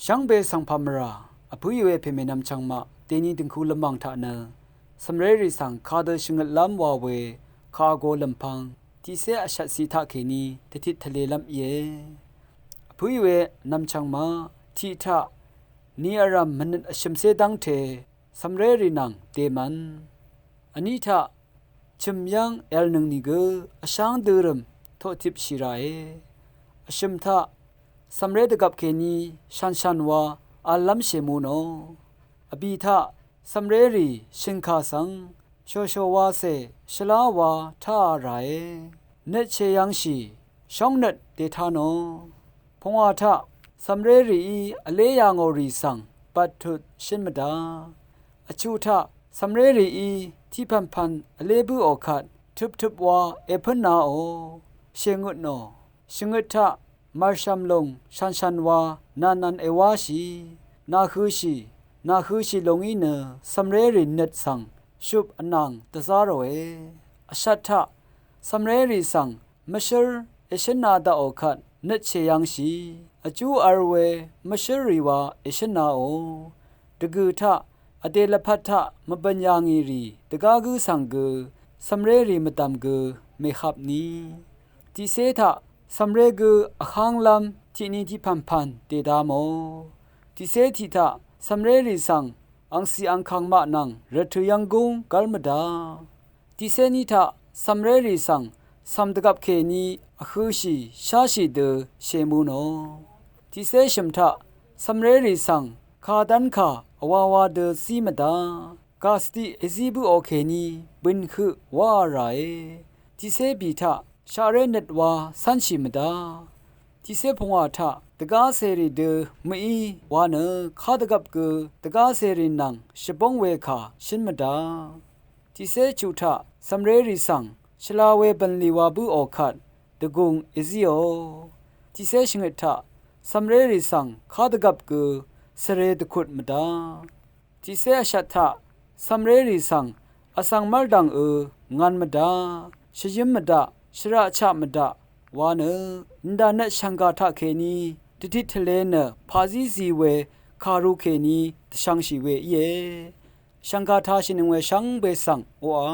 ช่างเบสังพามราอภุยเวเพเมนำช่างมาเตนีดึงคูลำบังทานะสำเร็จสังคาเดชงลำวาเวคาโกลำพังที่เสอชัดสีทาเคนีติดทะเลลำเยอภุยเวนำช่างมาที่ทานี่อารามมันอชมเสดังเทสำเร็จนังเตมันอันนี้ทาชิมยังเอลนึงนิเกอช่างเดิมทอทิบชิราเออชมทาสำเร็จกับเคนีชันว่าอาลัมเชมูโนอบีทาสำเร็จชิงคาสังโชวาเซชลาวาท่าไรเนเชยังชีช่องเนตเดทาโนพงอาทาสำเร็จอเลยังอริสังปัตถุชินมดาอชูทาสำเร็จที่พันอเลบุอคัดทุบว่าเอพนาโอเชงุดโนชงุดทามาร์ชัมลงชันว่านันเอวาชีนาคือชีลงอีเนสำเร็จเน็ตสังชุบอนังตะซาโรเออชัตทะสำเร็จสังมชรเอชนาดาโอคัดเน็ตเชยังชีอจูอาร์เวมชรีวาเอชนาโอตะกือทะอเดลพัททะมบัญญังีรีตะกากือสังกือสำเร็จมตามกือเมขับนี้ที่เสทะสำเร็จกืออคังลำที่นี่ที่พันเตดามโอที่เสทิทะสำเร็จสังอังสีอังคังมานังเรทุยังกุงกัลมดาที่เสนิทะสำเร็จสังสัมตกับเคนีอคือชีชาชีเดเชมูโนที่เสชมทะสำเร็จสังคาดันคาอวาวาเดซีมดากาสติเอซิบุโอเคนีบินคือว่าไรที่เสบีทะชาเรเนตวาสันชิมดาที่เสพงวาทะตะกาเสรีเดมีวานคาตกับกือตะกาเสรีนังชบงเวคาชินมดาที่เสจูทะสำเร็จสังชลาเวบันลีวาบุอคัดตะกุงอิซิโอที่เสชงทะสำเร็จสังคาตกับกือเสเรตขุดมดาที่เสชัตทะสำเร็จสังอสังมัลดังงานมดาชยิมมดาชราชามดาวานอินดาเนชังกาทะเคนีติดทะเลเนพาซีซีเวคารุเคนีตชังชีเวเยชังกาทาชินเวชังเบสังโออา